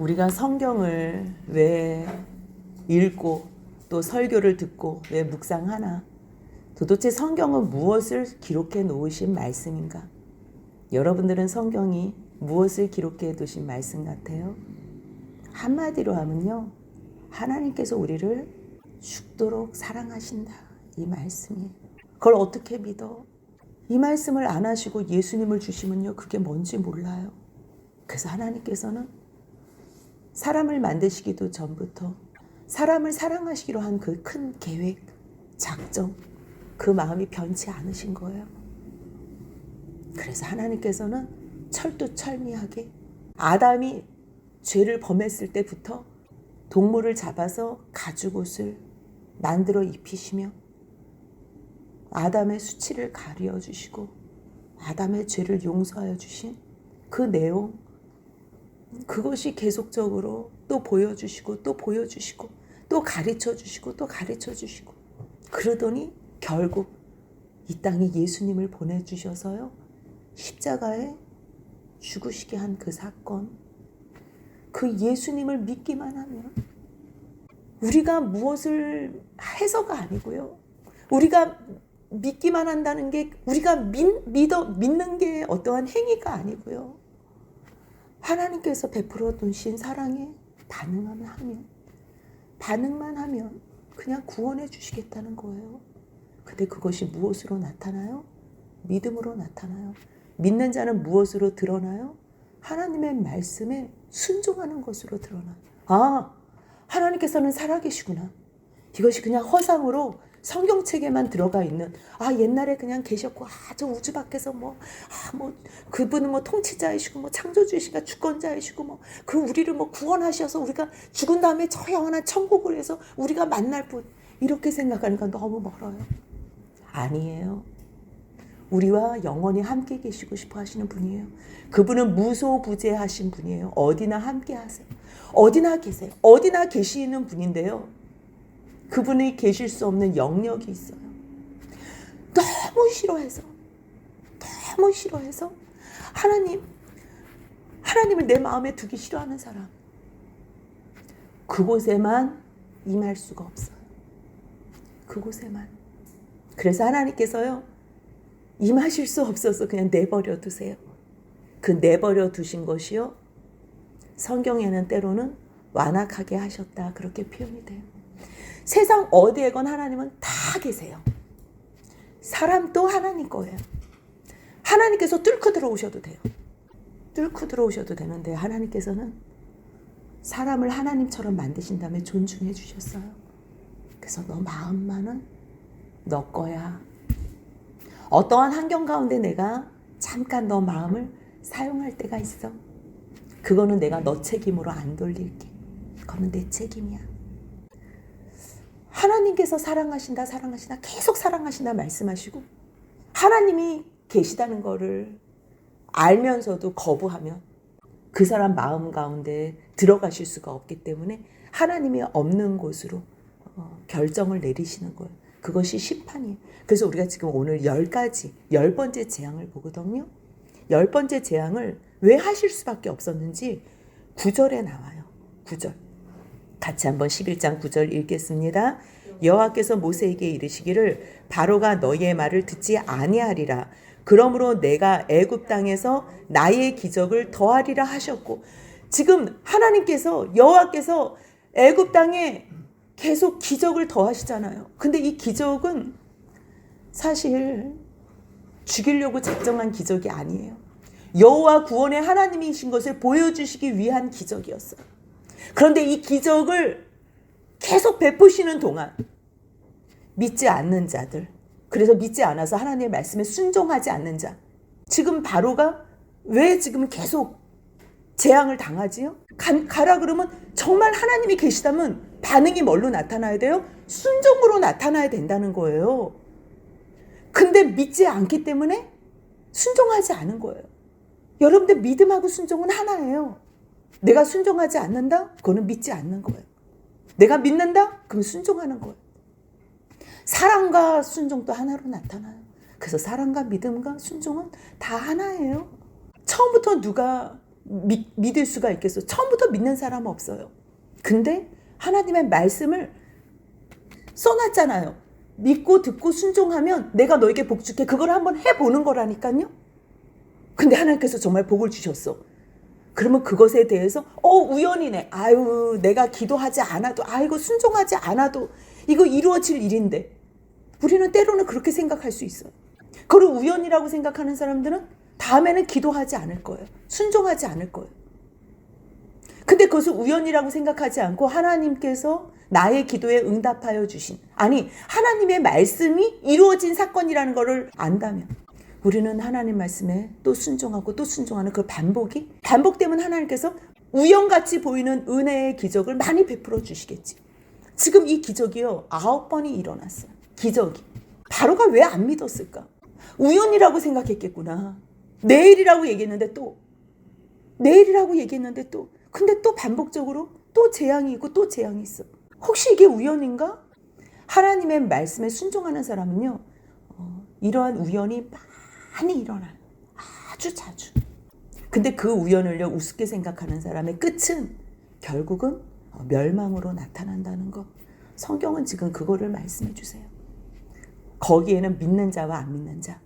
우리가 성경을 왜 읽고 또 설교를 듣고 왜 묵상하나? 도대체 성경은 무엇을 기록해 놓으신 말씀인가? 여러분들은 성경이 무엇을 기록해 두신 말씀 같아요? 한마디로 하면요, 하나님께서 우리를 죽도록 사랑하신다, 이 말씀이에요. 그걸 어떻게 믿어? 이 말씀을 안 하시고 예수님을 주시면요, 그게 뭔지 몰라요. 그래서 하나님께서는 사람을 만드시기도 전부터 사람을 사랑하시기로 한 그 큰 계획, 작정, 그 마음이 변치 않으신 거예요. 그래서 하나님께서는 철두철미하게 아담이 죄를 범했을 때부터 동물을 잡아서 가죽옷을 만들어 입히시며 아담의 수치를 가려 주시고 아담의 죄를 용서하여 주신 그 내용, 그것이 계속적으로 또 보여주시고 또 보여주시고 또 가르쳐 주시고 또 가르쳐 주시고, 그러더니 결국 이 땅에 예수님을 보내주셔서요, 십자가에 죽으시게 한 그 사건, 그 예수님을 믿기만 하면 우리가 무엇을 해서가 아니고요, 우리가 믿기만 한다는 게 우리가 믿는 게 어떠한 행위가 아니고요, 하나님께서 베풀어 두신 사랑에 반응만 하면 그냥 구원해 주시겠다는 거예요. 근데 그것이 무엇으로 나타나요? 믿음으로 나타나요. 믿는 자는 무엇으로 드러나요? 하나님의 말씀에 순종하는 것으로 드러나요. 아, 하나님께서는 살아계시구나. 이것이 그냥 허상으로 성경책에만 들어가 있는, 옛날에 그냥 계셨고, 저 우주 밖에서 그분은 통치자이시고, 창조주이시고, 주권자이시고, 우리를 구원하셔서 우리가 죽은 다음에 저 영원한 천국을 해서 우리가 만날 분, 이렇게 생각하니까 너무 멀어요. 아니에요. 우리와 영원히 함께 계시고 싶어 하시는 분이에요. 그분은 무소부재하신 분이에요. 어디나 함께 하세요. 어디나 계세요. 어디나 계시는 분인데요, 그분이 계실 수 없는 영역이 있어요. 너무 싫어해서 하나님을 내 마음에 두기 싫어하는 사람, 그곳에만 임할 수가 없어요. 그곳에만. 그래서 하나님께서요, 임하실 수 없어서 그냥 내버려 두세요. 그 내버려 두신 것이요, 성경에는 때로는 완악하게 하셨다, 그렇게 표현이 돼요. 세상 어디에건 하나님은 다 계세요. 사람도 하나님 거예요. 하나님께서 뚫고 들어오셔도 돼요. 뚫고 들어오셔도 되는데 하나님께서는 사람을 하나님처럼 만드신 다음에 존중해 주셨어요. 그래서 너 마음만은 너 거야. 어떠한 환경 가운데 내가 잠깐 너 마음을 사용할 때가 있어. 그거는 내가 너 책임으로 안 돌릴게. 그거는 내 책임이야. 하나님께서 사랑하신다 계속 사랑하신다 말씀하시고, 하나님이 계시다는 거를 알면서도 거부하면 그 사람 마음 가운데 들어가실 수가 없기 때문에 하나님이 없는 곳으로 결정을 내리시는 거예요. 그것이 심판이에요. 그래서 우리가 지금 오늘 10번째 재앙을 보거든요. 10번째 재앙을 왜 하실 수밖에 없었는지 9절에 나와요. 9절. 같이 한번 11장 9절 읽겠습니다. 여호와께서 모세에게 이르시기를 바로가 너희의 말을 듣지 아니하리라. 그러므로 내가 애굽 땅에서 나의 기적을 더하리라 하셨고, 지금 하나님께서 여호와께서 애굽 땅에 계속 기적을 더하시잖아요. 근데 이 기적은 사실 죽이려고 작정한 기적이 아니에요. 여호와 구원의 하나님이신 것을 보여주시기 위한 기적이었어요. 그런데 이 기적을 계속 베푸시는 동안 믿지 않는 자들, 그래서 믿지 않아서 하나님의 말씀에 순종하지 않는 자, 지금 바로가 왜 지금 계속 재앙을 당하지요? 가라 그러면 정말 하나님이 계시다면 반응이 뭘로 나타나야 돼요? 순종으로 나타나야 된다는 거예요. 근데 믿지 않기 때문에 순종하지 않은 거예요. 여러분들 믿음하고 순종은 하나예요. 내가 순종하지 않는다? 그거는 믿지 않는 거예요. 내가 믿는다? 그럼 순종하는 거예요. 사랑과 순종도 하나로 나타나요. 그래서 사랑과 믿음과 순종은 다 하나예요. 처음부터 누가 믿을 수가 있겠어? 처음부터 믿는 사람은 없어요. 근데 하나님의 말씀을 써놨잖아요. 믿고 듣고 순종하면 내가 너에게 복 줄게. 그걸 한번 해보는 거라니까요. 근데 하나님께서 정말 복을 주셨어. 그러면 그것에 대해서 우연이네. 아유, 내가 기도하지 않아도, 아이고 순종하지 않아도 이거 이루어질 일인데. 우리는 때로는 그렇게 생각할 수 있어요. 그걸 우연이라고 생각하는 사람들은 다음에는 기도하지 않을 거예요. 순종하지 않을 거예요. 근데 그것을 우연이라고 생각하지 않고 하나님께서 나의 기도에 응답하여 주신, 아니 하나님의 말씀이 이루어진 사건이라는 것을 안다면 우리는 하나님 말씀에 또 순종하고 또 순종하는 그 반복되면 하나님께서 우연같이 보이는 은혜의 기적을 많이 베풀어 주시겠지. 지금 이 기적이요 9번이 일어났어요. 기적이. 바로가 왜 안 믿었을까? 우연이라고 생각했겠구나. 내일이라고 얘기했는데 또 근데 또 반복적으로 또 재앙이 있고 또 재앙이 있어. 혹시 이게 우연인가? 하나님의 말씀에 순종하는 사람은요 이러한 우연이 많이 일어나요. 아주 자주. 근데 그 우연을요 우습게 생각하는 사람의 끝은 결국은 멸망으로 나타난다는 것. 성경은 지금 그거를 말씀해 주세요. 거기에는 믿는 자와 안 믿는 자.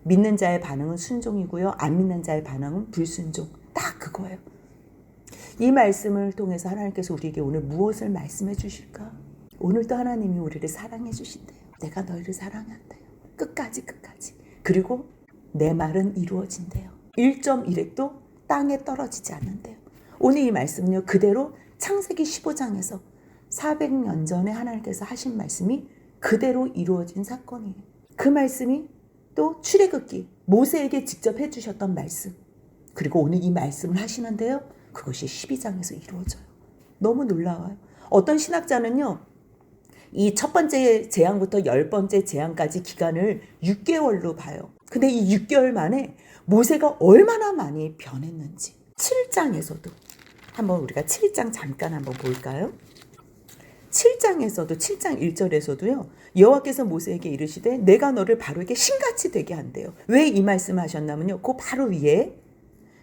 믿는 자의 반응은 순종이고요. 안 믿는 자의 반응은 불순종. 딱 그거예요. 이 말씀을 통해서 하나님께서 우리에게 오늘 무엇을 말씀해 주실까? 오늘도 하나님이 우리를 사랑해 주신대요. 내가 너희를 사랑한대요. 끝까지. 그리고 내 말은 이루어진대요. 1.1핵도 땅에 떨어지지 않는데요. 오늘 이 말씀은요. 그대로 창세기 15장에서 400년 전에 하나님께서 하신 말씀이 그대로 이루어진 사건이에요. 그 말씀이 또 출애굽기 모세에게 직접 해주셨던 말씀. 그리고 오늘 이 말씀을 하시는데요. 그것이 12장에서 이루어져요. 너무 놀라워요. 어떤 신학자는요. 이 첫 번째 재앙부터 10번째 재앙까지 기간을 6개월로 봐요. 근데 이 6개월 만에 모세가 얼마나 많이 변했는지. 7장에서도 한번 우리가 7장 잠깐 한번 볼까요? 7장에서도 7장 1절에서도요. 여호와께서 모세에게 이르시되 내가 너를 바로에게 신같이 되게 한대요. 왜 이 말씀을 하셨냐면요. 그 바로 위에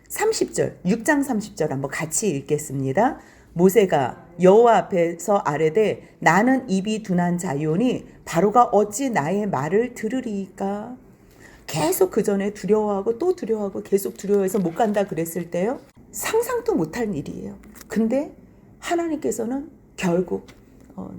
30절 6장 30절 한번 같이 읽겠습니다. 모세가 여호와 앞에서 아뢰되 나는 입이 둔한 자요니 바로가 어찌 나의 말을 들으리이까. 계속 그 전에 두려워하고 또 두려워하고 계속 두려워해서 못 간다 그랬을 때요. 상상도 못할 일이에요. 근데 하나님께서는 결국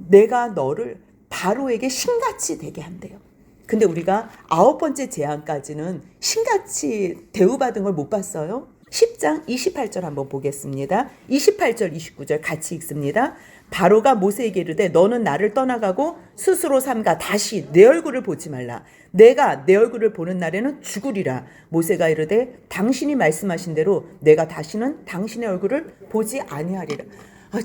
내가 너를 바로에게 신같이 되게 한대요. 근데 우리가 9번째 재앙까지는 신같이 대우받은 걸 못 봤어요. 10장 28절 한번 보겠습니다. 28절 29절 같이 읽습니다. 바로가 모세에게 이르되 너는 나를 떠나가고 스스로 삼가 다시 내 얼굴을 보지 말라. 내가 내 얼굴을 보는 날에는 죽으리라. 모세가 이르되 당신이 말씀하신 대로 내가 다시는 당신의 얼굴을 보지 아니하리라.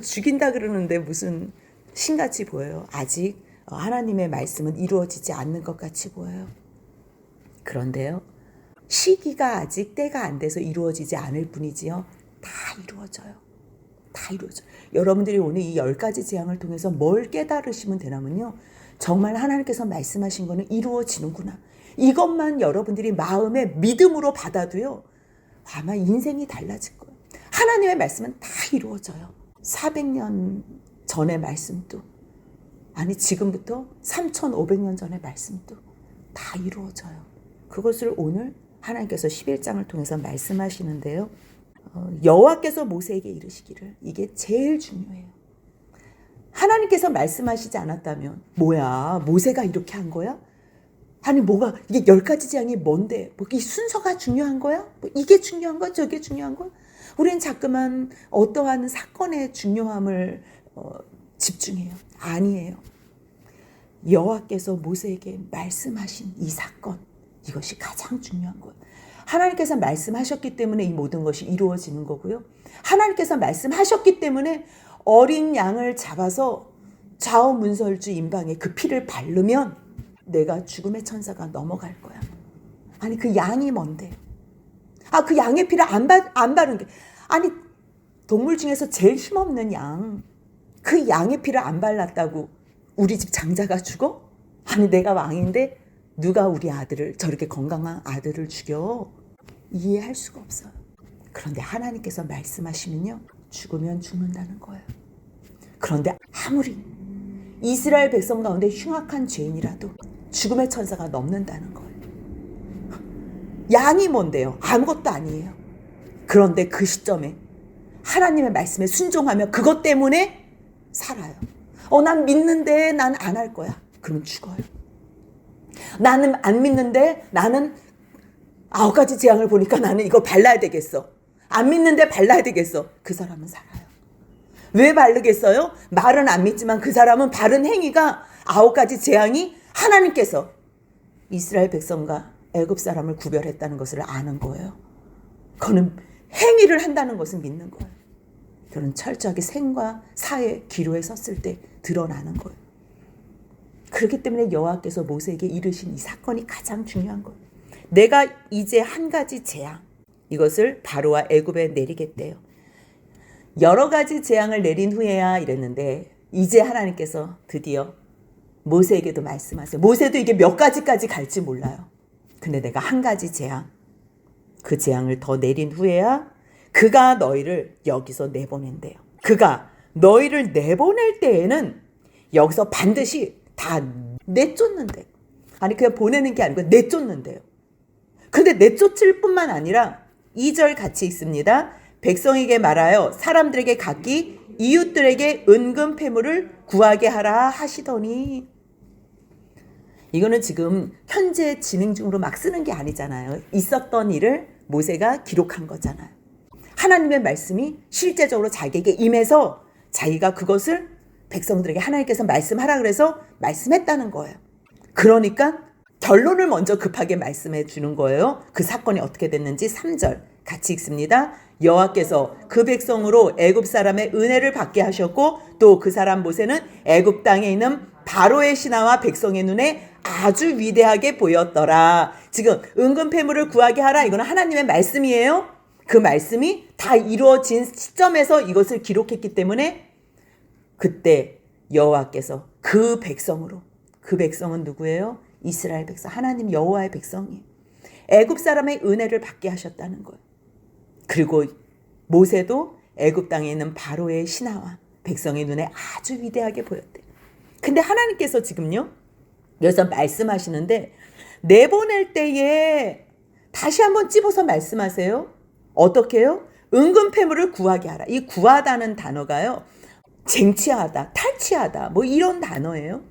죽인다 그러는데 무슨 신같이 보여요. 아직 하나님의 말씀은 이루어지지 않는 것 같이 보여요. 그런데요. 시기가 아직 때가 안 돼서 이루어지지 않을 뿐이지요. 다 이루어져요. 여러분들이 오늘 이 10가지 재앙을 통해서 뭘 깨달으시면 되냐면요. 정말 하나님께서 말씀하신 거는 이루어지는구나. 이것만 여러분들이 마음의 믿음으로 받아도요. 아마 인생이 달라질 거예요. 하나님의 말씀은 다 이루어져요. 400년 전의 말씀도 아니 지금부터 3500년 전의 말씀도 다 이루어져요. 그것을 오늘 하나님께서 11장을 통해서 말씀하시는데요. 여호와께서 모세에게 이르시기를 이게 제일 중요해요. 하나님께서 말씀하시지 않았다면 뭐야 모세가 이렇게 한 거야? 아니 뭐가 이게 10가지 재앙이 뭔데? 뭐 이 순서가 중요한 거야? 뭐 이게 중요한 거야? 저게 중요한 거야? 우리는 자꾸만 어떠한 사건의 중요함을 집중해요. 아니에요. 여호와께서 모세에게 말씀하신 이 사건 이것이 가장 중요한 거예요. 하나님께서 말씀하셨기 때문에 이 모든 것이 이루어지는 거고요. 하나님께서 말씀하셨기 때문에 어린 양을 잡아서 좌우문설주 임방에 그 피를 바르면 내가 죽음의 천사가 넘어갈 거야. 아니 그 양이 뭔데? 그 양의 피를 안 바른 게 아니 동물 중에서 제일 힘없는 양. 그 양의 피를 안 발랐다고 우리 집 장자가 죽어? 아니 내가 왕인데 누가 우리 아들을 저렇게 건강한 아들을 죽여? 이해할 수가 없어요. 그런데 하나님께서 말씀하시면요, 죽으면 죽는다는 거예요. 그런데 아무리 이스라엘 백성 가운데 흉악한 죄인이라도 죽음의 천사가 넘는다는 거예요. 양이 뭔데요? 아무것도 아니에요. 그런데 그 시점에 하나님의 말씀에 순종하며 그것 때문에 살아요. 난 믿는데 난 안 할 거야. 그럼 죽어요. 나는 안 믿는데 나는 9가지 재앙을 보니까 나는 이거 발라야 되겠어. 안 믿는데 발라야 되겠어. 그 사람은 살아요. 왜 바르겠어요? 말은 안 믿지만 그 사람은 바른 행위가 9가지 재앙이 하나님께서 이스라엘 백성과 애굽 사람을 구별했다는 것을 아는 거예요. 그거는 행위를 한다는 것은 믿는 거예요. 그는 철저하게 생과 사의 기로에 섰을 때 드러나는 거예요. 그렇기 때문에 여호와께서 모세에게 이르신 이 사건이 가장 중요한 거예요. 내가 이제 한 가지 재앙, 이것을 바로와 애굽에 내리겠대요. 여러 가지 재앙을 내린 후에야 이랬는데 이제 하나님께서 드디어 모세에게도 말씀하세요. 모세도 이게 몇 가지까지 갈지 몰라요. 근데 내가 한 가지 재앙, 그 재앙을 더 내린 후에야 그가 너희를 여기서 내보낸대요. 그가 너희를 내보낼 때에는 여기서 반드시 다 내쫓는데, 아니 그냥 보내는 게 아니고 내쫓는데요. 근데 내쫓을 뿐만 아니라 2절 같이 읽습니다. 백성에게 말하여 사람들에게 각기 이웃들에게 은금 패물을 구하게 하라 하시더니, 이거는 지금 현재 진행 중으로 막 쓰는 게 아니잖아요. 있었던 일을 모세가 기록한 거잖아요. 하나님의 말씀이 실제적으로 자기에게 임해서 자기가 그것을 백성들에게 하나님께서 말씀하라 그래서 말씀했다는 거예요. 그러니까 결론을 먼저 급하게 말씀해 주는 거예요. 그 사건이 어떻게 됐는지 3절 같이 읽습니다. 여호와께서 그 백성으로 애굽 사람의 은혜를 받게 하셨고 또 그 사람 모세는 애굽 땅에 있는 바로의 신하와 백성의 눈에 아주 위대하게 보였더라. 지금 은금 패물을 구하게 하라, 이거는 하나님의 말씀이에요. 그 말씀이 다 이루어진 시점에서 이것을 기록했기 때문에 그때 여호와께서 그 백성으로, 그 백성은 누구예요? 이스라엘 백성, 하나님 여호와의 백성이에요. 애굽 사람의 은혜를 받게 하셨다는 거예요. 그리고 모세도 애굽 땅에 있는 바로의 신하와 백성의 눈에 아주 위대하게 보였대요. 근데 하나님께서 지금요, 여기서 말씀하시는데 내보낼 때에 다시 한번 찝어서 말씀하세요. 어떻게 해요? 은금 패물을 구하게 하라. 이 구하다는 단어가요, 쟁취하다, 탈취하다, 뭐 이런 단어예요.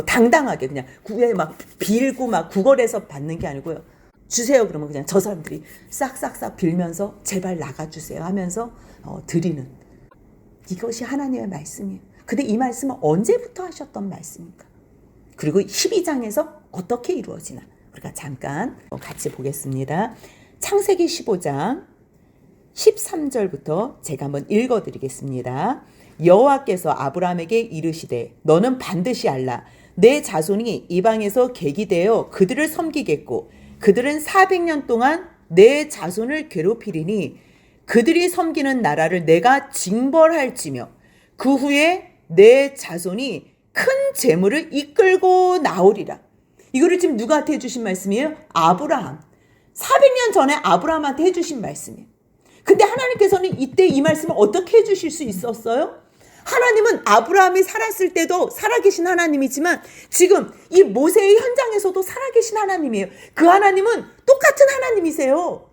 당당하게 그냥 구에 막 빌고 막 구걸해서 받는 게 아니고요. 주세요 그러면 그냥 저 사람들이 싹싹싹 빌면서 제발 나가주세요 하면서 드리는, 이것이 하나님의 말씀이에요. 근데 이 말씀은 언제부터 하셨던 말씀입니까? 그리고 12장에서 어떻게 이루어지나 우리가 잠깐 같이 보겠습니다. 창세기 15장 13절부터 제가 한번 읽어드리겠습니다. 여호와께서 아브라함에게 이르시되 너는 반드시 알라. 내 자손이 이방에서 객이되어 그들을 섬기겠고 그들은 400년 동안 내 자손을 괴롭히리니 그들이 섬기는 나라를 내가 징벌할지며 그 후에 내 자손이 큰 재물을 이끌고 나오리라. 이거를 지금 누구한테 해주신 말씀이에요? 아브라함. 400년 전에 아브라함한테 해주신 말씀이에요. 근데 하나님께서는 이때 이 말씀을 어떻게 해주실 수 있었어요? 하나님은 아브라함이 살았을 때도 살아계신 하나님이지만 지금 이 모세의 현장에서도 살아계신 하나님이에요. 그 하나님은 똑같은 하나님이세요.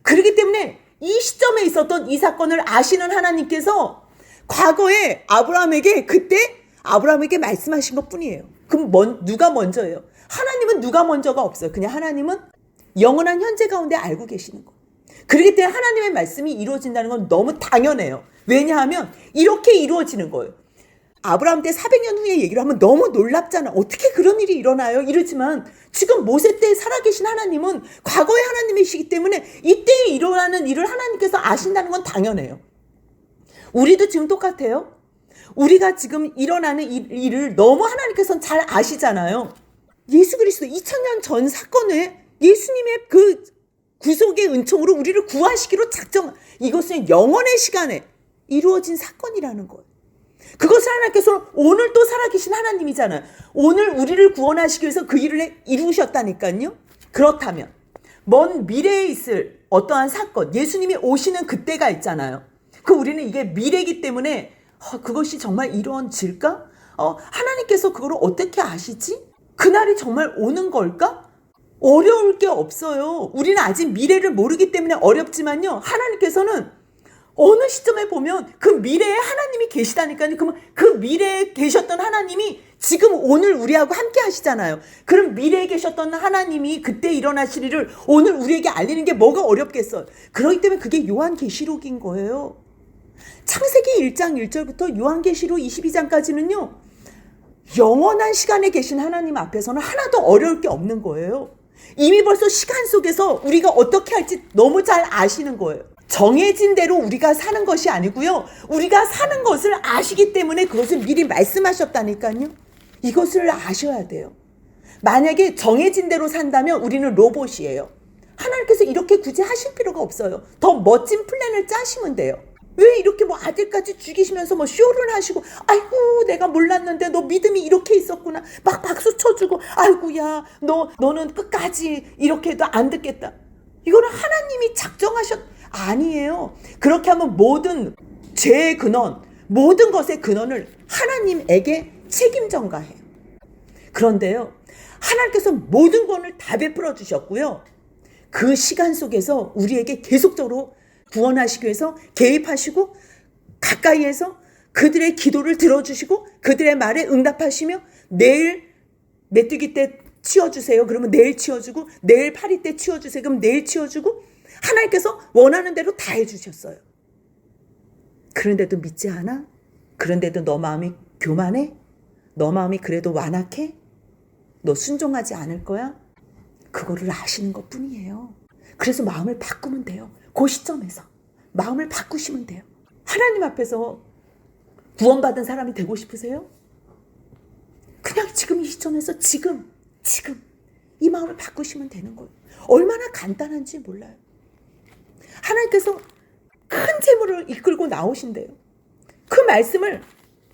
그렇기 때문에 이 시점에 있었던 이 사건을 아시는 하나님께서 과거에 아브라함에게 그때 아브라함에게 말씀하신 것뿐이에요. 그럼 누가 먼저예요? 하나님은 누가 먼저가 없어요. 그냥 하나님은 영원한 현재 가운데 알고 계시는 거예요. 그렇기 때문에 하나님의 말씀이 이루어진다는 건 너무 당연해요. 왜냐하면 이렇게 이루어지는 거예요. 아브라함 때 400년 후에 얘기를 하면 너무 놀랍잖아. 어떻게 그런 일이 일어나요? 이러지만 지금 모세 때 살아계신 하나님은 과거의 하나님이시기 때문에 이때에 일어나는 일을 하나님께서 아신다는 건 당연해요. 우리도 지금 똑같아요. 우리가 지금 일어나는 일을 너무 하나님께서는 잘 아시잖아요. 예수 그리스도 2000년 전 사건을 예수님의 그 구속의 은총으로 우리를 구하시기로 이것은 영원의 시간에 이루어진 사건이라는 거예요. 그것을 하나님께서 오늘 또 살아계신 하나님이잖아요. 오늘 우리를 구원하시기 위해서 그 일을 이루셨다니까요. 그렇다면 먼 미래에 있을 어떠한 사건, 예수님이 오시는 그때가 있잖아요. 우리는 이게 미래이기 때문에 그것이 정말 이루어질까? 하나님께서 그걸 어떻게 아시지? 그날이 정말 오는 걸까? 어려울 게 없어요. 우리는 아직 미래를 모르기 때문에 어렵지만요. 하나님께서는 어느 시점에 보면 그 미래에 하나님이 계시다니까요. 그러면 그 미래에 계셨던 하나님이 지금 오늘 우리하고 함께 하시잖아요. 그럼 미래에 계셨던 하나님이 그때 일어나실 일을 오늘 우리에게 알리는 게 뭐가 어렵겠어요. 그렇기 때문에 그게 요한계시록인 거예요. 창세기 1장 1절부터 요한계시록 22장까지는요. 영원한 시간에 계신 하나님 앞에서는 하나도 어려울 게 없는 거예요. 이미 벌써 시간 속에서 우리가 어떻게 할지 너무 잘 아시는 거예요. 정해진 대로 우리가 사는 것이 아니고요. 우리가 사는 것을 아시기 때문에 그것을 미리 말씀하셨다니까요. 이것을 아셔야 돼요. 만약에 정해진 대로 산다면 우리는 로봇이에요. 하나님께서 이렇게 굳이 하실 필요가 없어요. 더 멋진 플랜을 짜시면 돼요. 왜 이렇게 아들까지 죽이시면서 쇼를 하시고, 아이고 내가 몰랐는데 너 믿음이 이렇게 있었구나, 막 박수 쳐주고, 아이고야 너는 끝까지 이렇게 해도 안 듣겠다. 이거는 하나님이 아니에요. 그렇게 하면 모든 죄의 근원, 모든 것의 근원을 하나님에게 책임 전가해요. 그런데요, 하나님께서 모든 권을 다 베풀어 주셨고요. 그 시간 속에서 우리에게 계속적으로 구원하시기 위해서 개입하시고 가까이에서 그들의 기도를 들어주시고 그들의 말에 응답하시며 내일 메뚜기 때 치워주세요. 그러면 내일 치워주고, 내일 파리 때 치워주세요. 그럼 내일 치워주고, 하나님께서 원하는 대로 다 해주셨어요. 그런데도 믿지 않아? 그런데도 너 마음이 교만해? 너 마음이 그래도 완악해? 너 순종하지 않을 거야? 그거를 아시는 것 뿐이에요. 그래서 마음을 바꾸면 돼요. 그 시점에서 마음을 바꾸시면 돼요. 하나님 앞에서 구원받은 사람이 되고 싶으세요? 그냥 지금 이 시점에서 지금 이 마음을 바꾸시면 되는 거예요. 얼마나 간단한지 몰라요. 하나님께서 큰 재물을 이끌고 나오신대요. 그 말씀을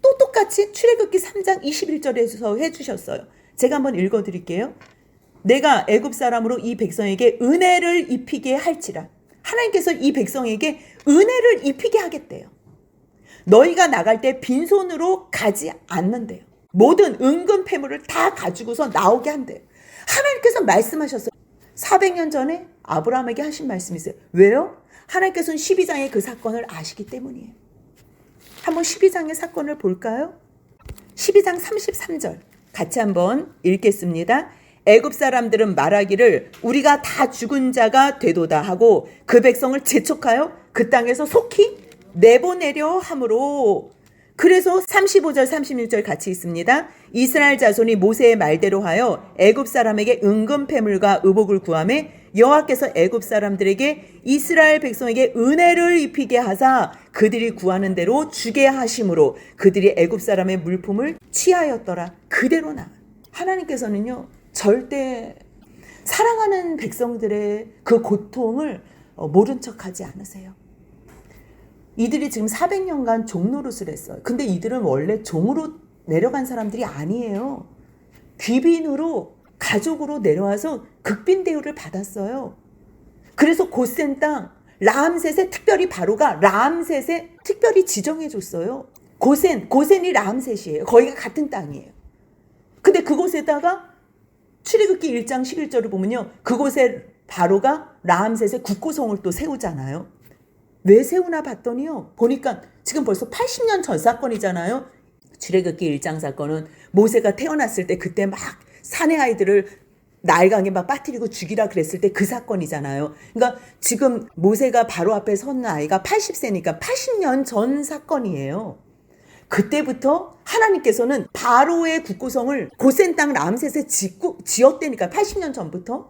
또 똑같이 출애굽기 3장 21절에서 해주셨어요. 제가 한번 읽어드릴게요. 내가 애굽 사람으로 이 백성에게 은혜를 입히게 할지라. 하나님께서 이 백성에게 은혜를 입히게 하겠대요. 너희가 나갈 때 빈손으로 가지 않는데요. 모든 은근 패물을 다 가지고서 나오게 한대요. 하나님께서 말씀하셨어요. 400년 전에 아브라함에게 하신 말씀이 있어요. 왜요? 하나님께서는 12장의 그 사건을 아시기 때문이에요. 한번 12장의 사건을 볼까요? 12장 33절 같이 한번 읽겠습니다. 애굽 사람들은 말하기를 우리가 다 죽은 자가 되도다 하고 그 백성을 재촉하여 그 땅에서 속히 내보내려 함으로. 그래서 35절 36절 같이 있습니다. 이스라엘 자손이 모세의 말대로 하여 애굽 사람에게 은금 패물과 의복을 구하매 여호와께서 애굽 사람들에게 이스라엘 백성에게 은혜를 입히게 하사 그들이 구하는 대로 주게 하심으로 그들이 애굽 사람의 물품을 취하였더라. 그대로 나. 하나님께서는요, 절대 사랑하는 백성들의 그 고통을 모른 척하지 않으세요. 이들이 지금 400년간 종노릇을 했어요. 근데 이들은 원래 종으로 내려간 사람들이 아니에요. 귀빈으로 가족으로 내려와서 극빈 대우를 받았어요. 그래서 고센 땅 라암셋에 특별히 바로가 라암셋에 특별히 지정해 줬어요. 고센이 라암셋이에요. 거기가 같은 땅이에요. 근데 그곳에다가 출애굽기 1장 11절을 보면요, 그곳에 바로가 라암셋의 국고성을 또 세우잖아요. 왜 세우나 봤더니요, 보니까 지금 벌써 80년 전 사건이잖아요. 출애굽기 1장 사건은 모세가 태어났을 때 그때 막 사내 아이들을 나일강에 막 빠뜨리고 죽이라 그랬을 때 그 사건이잖아요. 그러니까 지금 모세가 바로 앞에 선 나이가 80세니까 80년 전 사건이에요. 그때부터 하나님께서는 바로의 국고성을 고센 땅 람셋에 지었다니까. 80년 전부터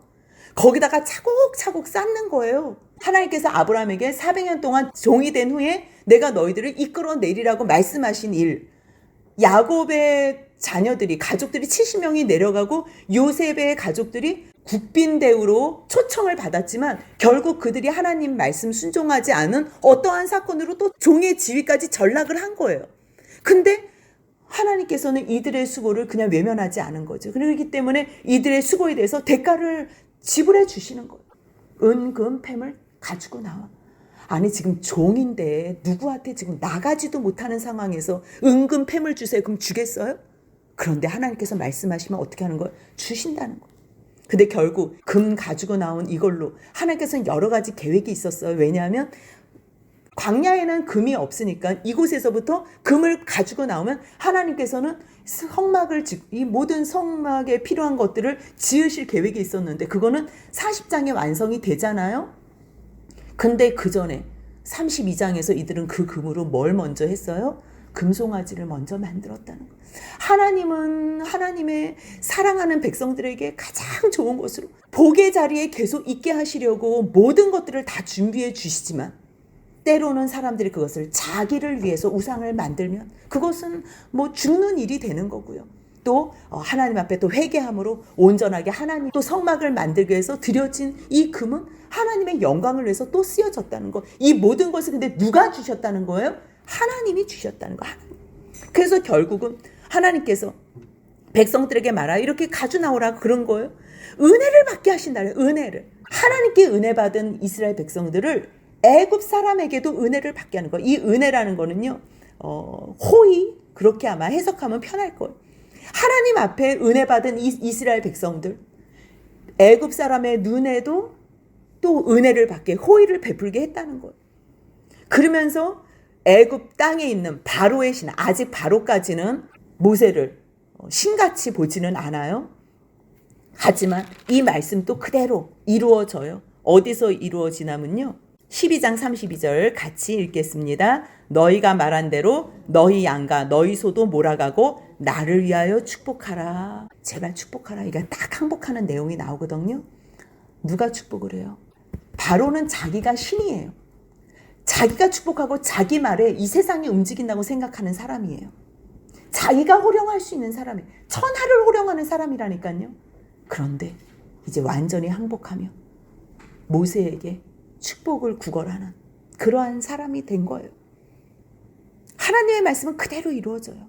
거기다가 차곡차곡 쌓는 거예요. 하나님께서 아브라함에게 400년 동안 종이 된 후에 내가 너희들을 이끌어내리라고 말씀하신 일, 야곱의 자녀들이 가족들이 70명이 내려가고 요셉의 가족들이 국빈대우로 초청을 받았지만 결국 그들이 하나님 말씀 순종하지 않은 어떠한 사건으로 또 종의 지위까지 전락을 한 거예요. 근데 하나님께서는 이들의 수고를 그냥 외면하지 않은 거죠. 그렇기 때문에 이들의 수고에 대해서 대가를 지불해 주시는 거예요. 은금 팸을 가지고 나와. 아니 지금 종인데 누구한테 지금 나가지도 못하는 상황에서 은근 폐물 주세요. 그럼 주겠어요? 그런데 하나님께서 말씀하시면 어떻게 하는 거예요? 주신다는 거예요. 근데 결국 금 가지고 나온 이걸로 하나님께서는 여러 가지 계획이 있었어요. 왜냐하면 광야에는 금이 없으니까 이곳에서부터 금을 가지고 나오면 하나님께서는 성막을 이 모든 성막에 필요한 것들을 지으실 계획이 있었는데 그거는 40장에 완성이 되잖아요. 근데 그 전에 32장에서 이들은 그 금으로 뭘 먼저 했어요? 금송아지를 먼저 만들었다는 거예요. 하나님은 하나님의 사랑하는 백성들에게 가장 좋은 것으로 복의 자리에 계속 있게 하시려고 모든 것들을 다 준비해 주시지만 때로는 사람들이 그것을 자기를 위해서 우상을 만들면 그것은 뭐 죽는 일이 되는 거고요. 또 하나님 앞에 또 회개함으로 온전하게 하나님 또 성막을 만들기 위해서 드려진 이 금은 하나님의 영광을 위해서 또 쓰여졌다는 거. 이 모든 것을 근데 누가 주셨다는 거예요? 하나님이 주셨다는 거. 그래서 결국은 하나님께서 백성들에게 말하여 이렇게 가져 나오라고 그런 거예요. 은혜를 받게 하신다는 은혜를. 하나님께 은혜 받은 이스라엘 백성들을 애굽 사람에게도 은혜를 받게 하는 거예요. 이 은혜라는 거는요. 호의 그렇게 아마 해석하면 편할 거예요. 하나님 앞에 은혜 받은 이스라엘 백성들 애굽 사람의 눈에도 또 은혜를 받게 호의를 베풀게 했다는 거예요. 그러면서 애굽 땅에 있는 바로의 신 아직 바로까지는 모세를 신같이 보지는 않아요. 하지만 이 말씀도 그대로 이루어져요. 어디서 이루어지냐면요. 12장 32절 같이 읽겠습니다. 너희가 말한 대로 너희 양과 너희 소도 몰아가고 나를 위하여 축복하라. 제발 축복하라. 이게 딱 항복하는 내용이 나오거든요. 누가 축복을 해요? 바로는 자기가 신이에요. 자기가 축복하고 자기 말에 이 세상이 움직인다고 생각하는 사람이에요. 자기가 호령할 수 있는 사람이에요. 천하를 호령하는 사람이라니까요. 그런데 이제 완전히 항복하며 모세에게 축복을 구걸하는 그러한 사람이 된 거예요. 하나님의 말씀은 그대로 이루어져요.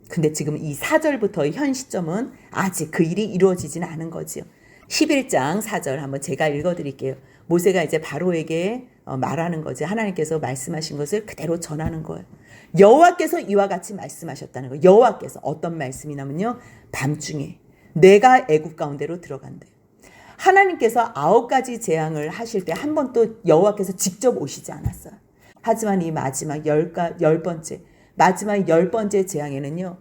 근데 지금 이 4절부터의 현 시점은 아직 그 일이 이루어지지는 않은 거지요. 11장 4절 한번 제가 읽어드릴게요. 모세가 이제 바로에게 말하는 거지. 하나님께서 말씀하신 것을 그대로 전하는 거예요. 여호와께서 이와 같이 말씀하셨다는 거예요. 여호와께서 어떤 말씀이냐면요. 밤중에 내가 애굽 가운데로 들어간대요. 하나님께서 9가지 재앙을 하실 때 한 번도 여호와께서 직접 오시지 않았어요. 하지만 이 마지막 10번째 재앙에는요.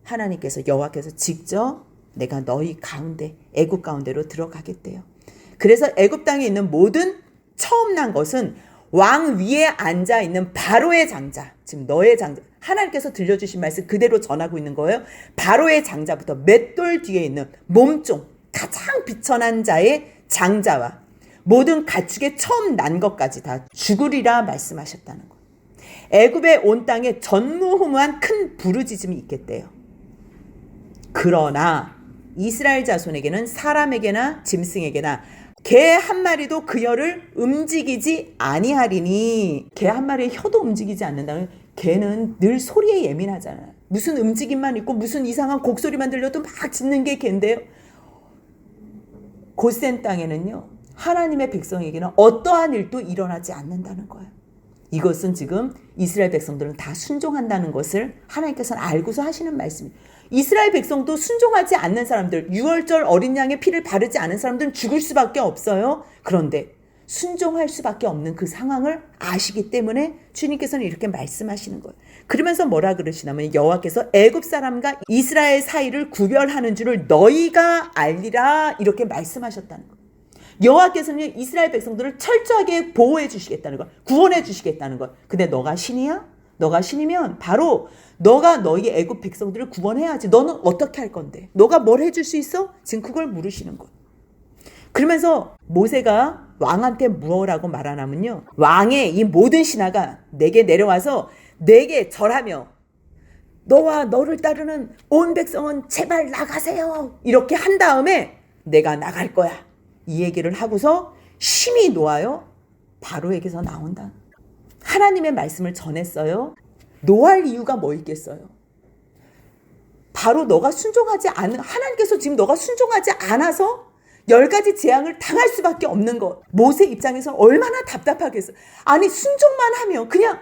하나님께서 여호와께서 직접 내가 너희 가운데 애굽 가운데로 들어가겠대요. 그래서 애굽 땅에 있는 모든 처음 난 것은 왕 위에 앉아 있는 바로의 장자, 지금 너의 장자, 하나님께서 들려주신 말씀 그대로 전하고 있는 거예요. 바로의 장자부터 맷돌 뒤에 있는 몸종, 가장 비천한 자의 장자와 모든 가축의 처음 난 것까지 다 죽으리라 말씀하셨다는 거예요. 애굽의 온 땅에 전무후무한 큰 부르짖음이 있겠대요. 그러나 이스라엘 자손에게는 사람에게나 짐승에게나 개 한 마리도 그 혀를 움직이지 아니하리니. 개 한 마리의 혀도 움직이지 않는다면 개는 늘 소리에 예민하잖아요. 무슨 움직임만 있고 무슨 이상한 곡소리만 들려도 막 짖는 게 개인데요. 고센 땅에는요. 하나님의 백성에게는 어떠한 일도 일어나지 않는다는 거예요. 이것은 지금 이스라엘 백성들은 다 순종한다는 것을 하나님께서는 알고서 하시는 말씀이에요. 이스라엘 백성도 순종하지 않는 사람들, 유월절 어린 양의 피를 바르지 않은 사람들은 죽을 수밖에 없어요. 그런데 순종할 수밖에 없는 그 상황을 아시기 때문에 주님께서는 이렇게 말씀하시는 거예요. 그러면서 뭐라 그러시냐면 여호와께서 애굽 사람과 이스라엘 사이를 구별하는 줄을 너희가 알리라 이렇게 말씀하셨다는 거예요. 여호와께서는 이스라엘 백성들을 철저하게 보호해 주시겠다는 걸, 구원해 주시겠다는 걸. 근데 너가 신이야? 너가 신이면 바로 너가 너희 애굽 백성들을 구원해야지. 너는 어떻게 할 건데? 너가 뭘 해줄 수 있어? 지금 그걸 물으시는 거예요. 그러면서 모세가 왕한테 뭐라고 말하냐면요. 왕의 이 모든 신하가 내게 내려와서 내게 절하며 너와 너를 따르는 온 백성은 제발 나가세요. 이렇게 한 다음에 내가 나갈 거야. 이 얘기를 하고서 심히 놓아요. 바로에게서 나온다. 하나님의 말씀을 전했어요. 노할 이유가 뭐 있겠어요? 바로 너가 순종하지 않은, 하나님께서 지금 너가 순종하지 않아서 10가지 재앙을 당할 수밖에 없는 것. 모세 입장에서 얼마나 답답하겠어. 아니 순종만 하면 그냥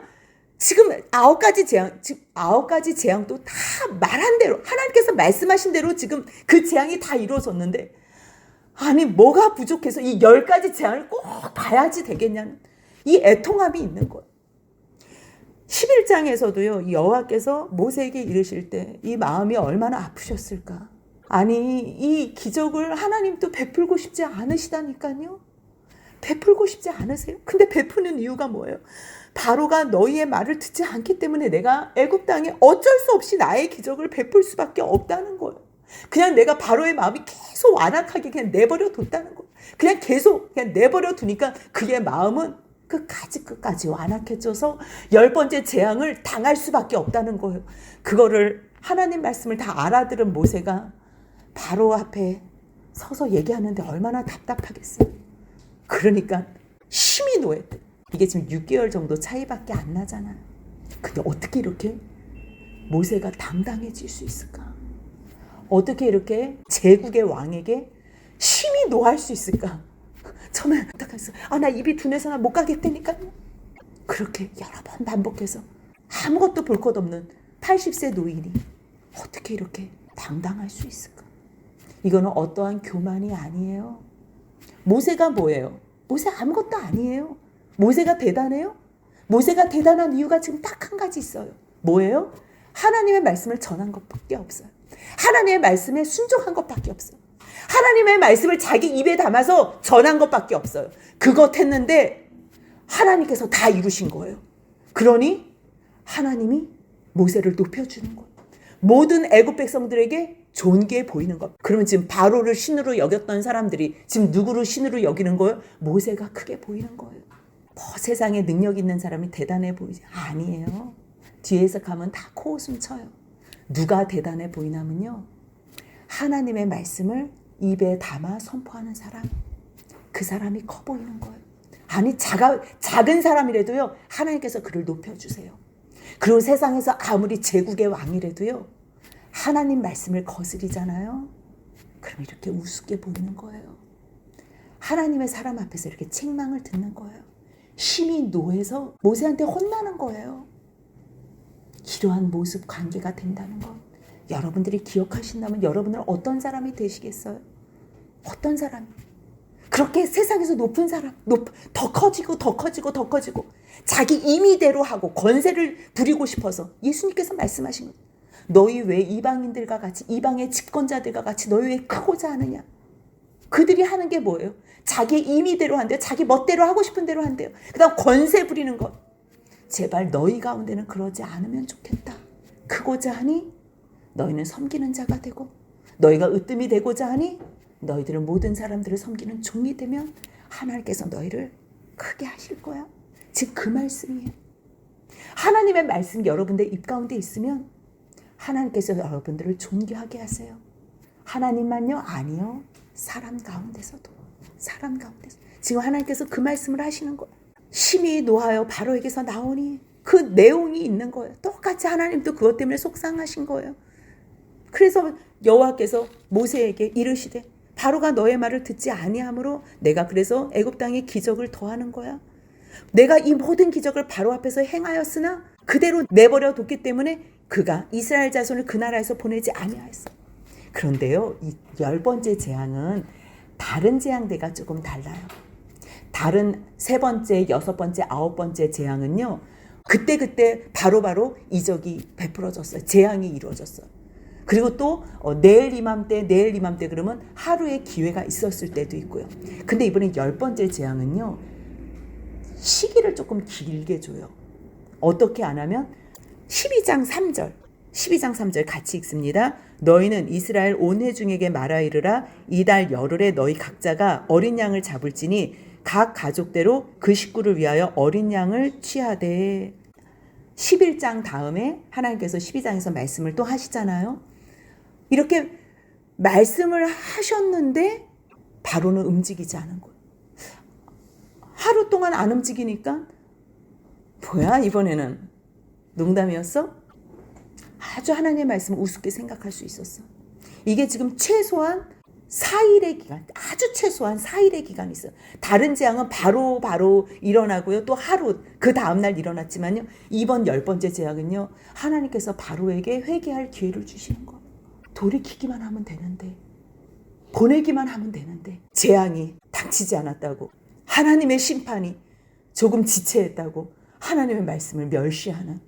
지금 9가지 재앙, 지금 9가지 재앙도 다 말한 대로 하나님께서 말씀하신 대로 지금 그 재앙이 다 이루어졌는데 아니 뭐가 부족해서 이 10가지 재앙을 꼭 봐야지 되겠냐는 이 애통함이 있는 거예요. 11장에서도요. 여호와께서 모세에게 이르실 때 이 마음이 얼마나 아프셨을까. 아니 이 기적을 하나님도 베풀고 싶지 않으시다니까요. 베풀고 싶지 않으세요? 근데 베푸는 이유가 뭐예요? 바로가 너희의 말을 듣지 않기 때문에 내가 애굽 땅에 어쩔 수 없이 나의 기적을 베풀 수밖에 없다는 거예요. 그냥 내가 바로의 마음이 계속 완악하게 그냥 내버려 뒀다는 거예요. 그냥 계속 그냥 내버려 두니까 그의 마음은 끝까지 완악해져서 10번째 재앙을 당할 수밖에 없다는 거예요. 그거를 하나님 말씀을 다 알아들은 모세가 바로 앞에 서서 얘기하는데 얼마나 답답하겠어요. 그러니까 심히 노했대. 이게 지금 6개월 정도 차이밖에 안 나잖아요. 근데 어떻게 이렇게 모세가 당당해질 수 있을까? 어떻게 이렇게 제국의 왕에게 심히 노할 수 있을까? 처음에 어떡했어? 나 입이 둔해서 못 가겠다니까요. 그렇게 여러 번 반복해서 아무것도 볼 것 없는 80세 노인이 어떻게 이렇게 당당할 수 있을까? 이거는 어떠한 교만이 아니에요. 모세가 뭐예요? 모세 아무것도 아니에요. 모세가 대단해요? 모세가 대단한 이유가 지금 딱 한 가지 있어요. 뭐예요? 하나님의 말씀을 전한 것밖에 없어요. 하나님의 말씀에 순종한 것밖에 없어요. 하나님의 말씀을 자기 입에 담아서 전한 것밖에 없어요. 그것 했는데 하나님께서 다 이루신 거예요. 그러니 하나님이 모세를 높여주는 거예요. 모든 애굽 백성들에게 존귀해 보이는 것. 그러면 지금 바로를 신으로 여겼던 사람들이 지금 누구를 신으로 여기는 거예요? 모세가 크게 보이는 거예요. 세상에 능력 있는 사람이 대단해 보이지? 아니에요. 뒤에서 가면 다 코웃음 쳐요. 누가 대단해 보이냐면요. 하나님의 말씀을 입에 담아 선포하는 사람. 그 사람이 커 보이는 거예요. 아니 작은 사람이라도요. 하나님께서 그를 높여주세요. 그리고 세상에서 아무리 제국의 왕이라도요. 하나님 말씀을 거스리잖아요. 그럼 이렇게 우습게 보이는 거예요. 하나님의 사람 앞에서 이렇게 책망을 듣는 거예요. 심히 노해서 모세한테 혼나는 거예요. 이러한 모습 관계가 된다는 것. 여러분들이 기억하신다면 여러분은 어떤 사람이 되시겠어요? 어떤 사람? 그렇게 세상에서 높은 사람, 더 커지고 자기 임의대로 하고 권세를 부리고 싶어서 예수님께서 말씀하신 거예요. 너희 왜 이방인들과 같이 이방의 집권자들과 같이 너희 왜 크고자 하느냐? 그들이 하는 게 뭐예요? 자기 임의대로 한대요. 자기 멋대로 하고 싶은 대로 한대요. 그다음 권세 부리는 것. 제발 너희 가운데는 그러지 않으면 좋겠다. 크고자 하니 너희는 섬기는 자가 되고 너희가 으뜸이 되고자 하니 너희들은 모든 사람들을 섬기는 종이 되면 하나님께서 너희를 크게 하실 거야. 지금 그 말씀이에요. 하나님의 말씀 여러분들 입 가운데 있으면 하나님께서 여러분들을 존귀하게 하세요. 하나님만요? 아니요. 사람 가운데서도. 지금 하나님께서 그 말씀을 하시는 거예요. 심히 노하여 바로에게서 나오니 그 내용이 있는 거예요. 똑같이 하나님도 그것 때문에 속상하신 거예요. 그래서 여호와께서 모세에게 이르시되 바로가 너의 말을 듣지 아니하므로 내가 그래서 애굽 땅에 기적을 더하는 거야. 내가 이 모든 기적을 바로 앞에서 행하였으나 그대로 내버려 뒀기 때문에 그가 이스라엘 자손을 그 나라에서 보내지 아니하였어. 그런데요, 이 10번째 재앙은 다른 재앙대가 조금 달라요. 다른 3번째, 6번째, 9번째 재앙은요. 그때 바로바로 이적이 베풀어졌어요. 재앙이 이루어졌어요. 그리고 또 내일 이맘때 그러면 하루의 기회가 있었을 때도 있고요. 근데 이번에 10번째 재앙은요. 시기를 조금 길게 줘요. 어떻게 안 하면 12장 3절 같이 읽습니다. 너희는 이스라엘 온 회중에게 말하 이르라 이달 열흘에 너희 각자가 어린 양을 잡을지니 각 가족대로 그 식구를 위하여 어린 양을 취하되. 11장 다음에 하나님께서 12장에서 말씀을 또 하시잖아요. 이렇게 말씀을 하셨는데 바로는 움직이지 않은 거예요. 하루 동안 안 움직이니까 뭐야 이번에는 농담이었어? 아주 하나님의 말씀을 우습게 생각할 수 있었어. 이게 지금 최소한 4일의 기간, 아주 최소한 4일의 기간이 있어요. 다른 재앙은 바로 일어나고요. 또 하루, 그 다음날 일어났지만요. 이번 10번째 재앙은요. 하나님께서 바로에게 회개할 기회를 주시는 거예요. 돌이키기만 하면 되는데, 보내기만 하면 되는데, 재앙이 닥치지 않았다고, 하나님의 심판이 조금 지체했다고, 하나님의 말씀을 멸시하는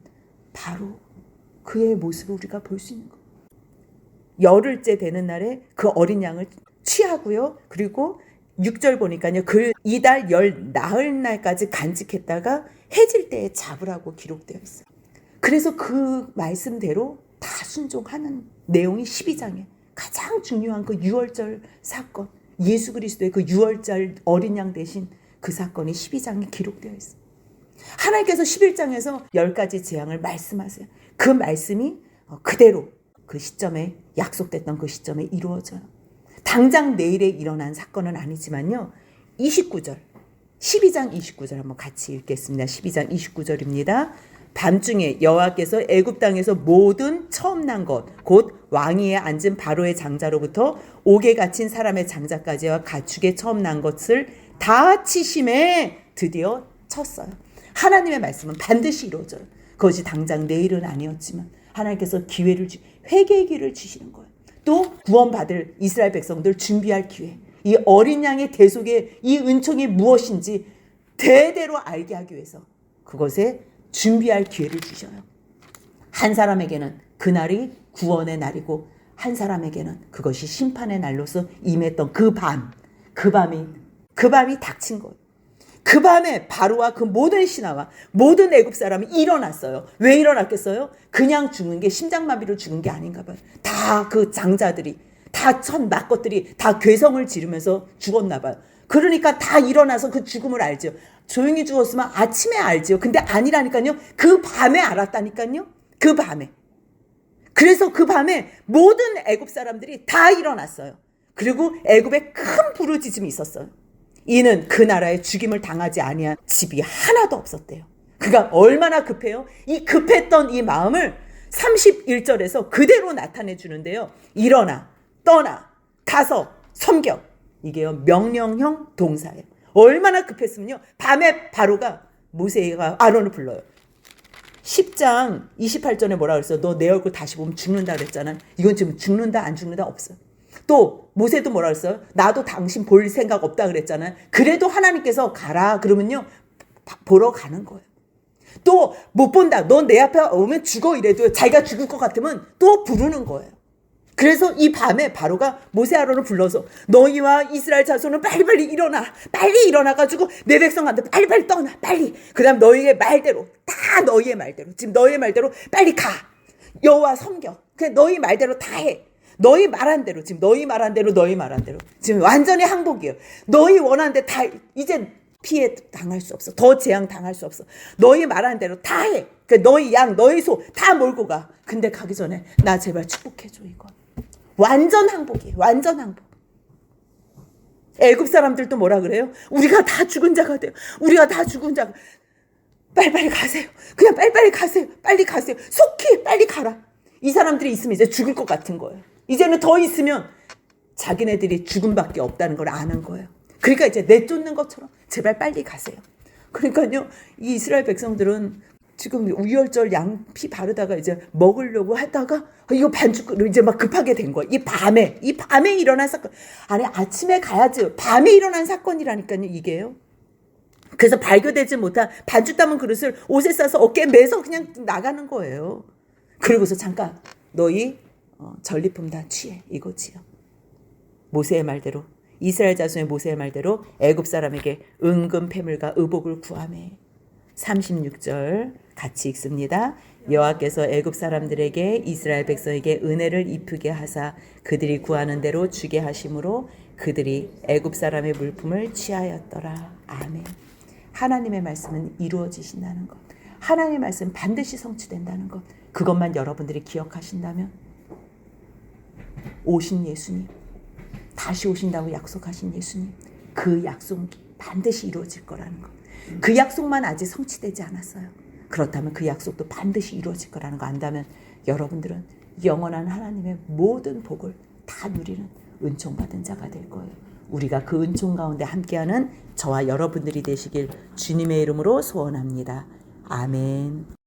바로 그의 모습을 우리가 볼 수 있는 거예요. 열흘째 되는 날에 그 어린 양을 취하고요. 그리고 6절 보니까요. 그 이달 열 나흘 날까지 간직했다가 해질 때에 잡으라고 기록되어 있어요. 그래서 그 말씀대로 다 순종하는 내용이 12장에 가장 중요한 그 유월절 사건, 예수 그리스도의 그 유월절 어린 양 대신 그 사건이 12장에 기록되어 있어요. 하나님께서 11장에서 10가지 재앙을 말씀하세요. 그 말씀이 그대로 그 시점에 약속됐던 그 시점에 이루어져요. 당장 내일에 일어난 사건은 아니지만요. 29절, 12장 29절 한번 같이 읽겠습니다. 12장 29절입니다. 밤중에 여호와께서 애굽 땅에서 모든 처음 난 것, 곧 왕위에 앉은 바로의 장자로부터 옥에 갇힌 사람의 장자까지와 가축의 처음 난 것을 다 치심에 드디어 쳤어요. 하나님의 말씀은 반드시 이루어져요. 그것이 당장 내일은 아니었지만 하나님께서 기회를 회개의 기회를 주시는 거예요. 또 구원받을 이스라엘 백성들 준비할 기회. 이 어린 양의 대속의 이 은총이 무엇인지 대대로 알게 하기 위해서 그것에 준비할 기회를 주셔요. 한 사람에게는 그날이 구원의 날이고 한 사람에게는 그것이 심판의 날로서 임했던 그 밤이 닥친 거예요. 그 밤에 바로와 그 모든 신하와 모든 애굽 사람이 일어났어요. 왜 일어났겠어요? 그냥 죽는 게 심장마비로 죽은 게 아닌가 봐요. 다 그 장자들이, 다 첫 낙것들이 다 괴성을 지르면서 죽었나 봐요. 그러니까 다 일어나서 그 죽음을 알죠. 조용히 죽었으면 아침에 알죠. 근데 아니라니까요. 그 밤에 알았다니까요. 그 밤에. 그래서 그 밤에 모든 애굽 사람들이 다 일어났어요. 그리고 애굽에 큰 부르짖음이 있었어요. 이는 그 나라에 죽임을 당하지 아니한 집이 하나도 없었대요. 그가 얼마나 급해요? 이 급했던 이 마음을 31절에서 그대로 나타내 주는데요. 일어나, 떠나, 가서 섬겨. 이게요 명령형 동사예요. 얼마나 급했으면요. 밤에 바로가 모세가 아론을 불러요. 10장 28절에 뭐라 그랬어요? 너 내 얼굴 다시 보면 죽는다 그랬잖아. 이건 지금 죽는다 안 죽는다 없어요. 또 모세도 뭐라 그랬어요? 나도 당신 볼 생각 없다 그랬잖아요. 그래도 하나님께서 가라 그러면요 보러 가는 거예요. 또 못 본다. 넌 내 앞에 오면 죽어 이래도 자기가 죽을 것 같으면 또 부르는 거예요. 그래서 이 밤에 바로가 모세 아론을 불러서 너희와 이스라엘 자손은 빨리빨리 일어나. 빨리 일어나가지고 내 백성한테 빨리빨리 떠나. 빨리. 그 다음 너희의 말대로 다 너희의 말대로 지금 너희의 말대로 빨리 가. 여호와 섬겨. 그냥 너희 말대로 다 해. 너희 말한 대로 지금 너희 말한 대로 지금 완전히 항복이에요. 너희 원하는 데 다 이제 피해 당할 수 없어. 더 재앙 당할 수 없어. 너희 말한 대로 다 해. 그러니까 너희 양 너희 소 다 몰고 가. 근데 가기 전에 나 제발 축복해줘 이거. 완전 항복이에요. 완전 항복. 애굽 사람들도 뭐라 그래요? 우리가 다 죽은 자가 돼요. 우리가 다 죽은 자가. 빨리빨리 가세요. 그냥 빨리빨리 가세요. 빨리 가세요. 속히 빨리 가라. 이 사람들이 있으면 이제 죽을 것 같은 거예요. 이제는 더 있으면 자기네들이 죽음밖에 없다는 걸 아는 거예요. 그러니까 이제 내쫓는 것처럼 제발 빨리 가세요. 그러니까요, 이 이스라엘 백성들은 지금 유월절 양 피 바르다가 이제 먹으려고 하다가 이거 반죽으로 이제 막 급하게 된 거예요. 이 밤에 일어난 사건. 아니 아침에 가야지. 밤에 일어난 사건이라니까요, 이게요. 그래서 발교되지 못한 반죽 담은 그릇을 옷에 싸서 어깨에 매서 그냥 나가는 거예요. 그러고서 잠깐 너희 전리품 다 취해 이거지요. 모세의 말대로 이스라엘 자손의 모세의 말대로 애굽 사람에게 은금 패물과 의복을 구하매. 36절 같이 읽습니다. 여호와께서 애굽 사람들에게 이스라엘 백성에게 은혜를 입히게 하사 그들이 구하는 대로 주게 하심으로 그들이 애굽 사람의 물품을 취하였더라. 아멘. 하나님의 말씀은 이루어지신다는 것. 하나님의 말씀 반드시 성취된다는 것. 그것만 여러분들이 기억하신다면 오신 예수님, 다시 오신다고 약속하신 예수님, 그 약속이 반드시 이루어질 거라는 것. 그 약속만 아직 성취되지 않았어요. 그렇다면 그 약속도 반드시 이루어질 거라는 거 안다면 여러분들은 영원한 하나님의 모든 복을 다 누리는 은총 받은 자가 될 거예요. 우리가 그 은총 가운데 함께하는 저와 여러분들이 되시길 주님의 이름으로 소원합니다. 아멘.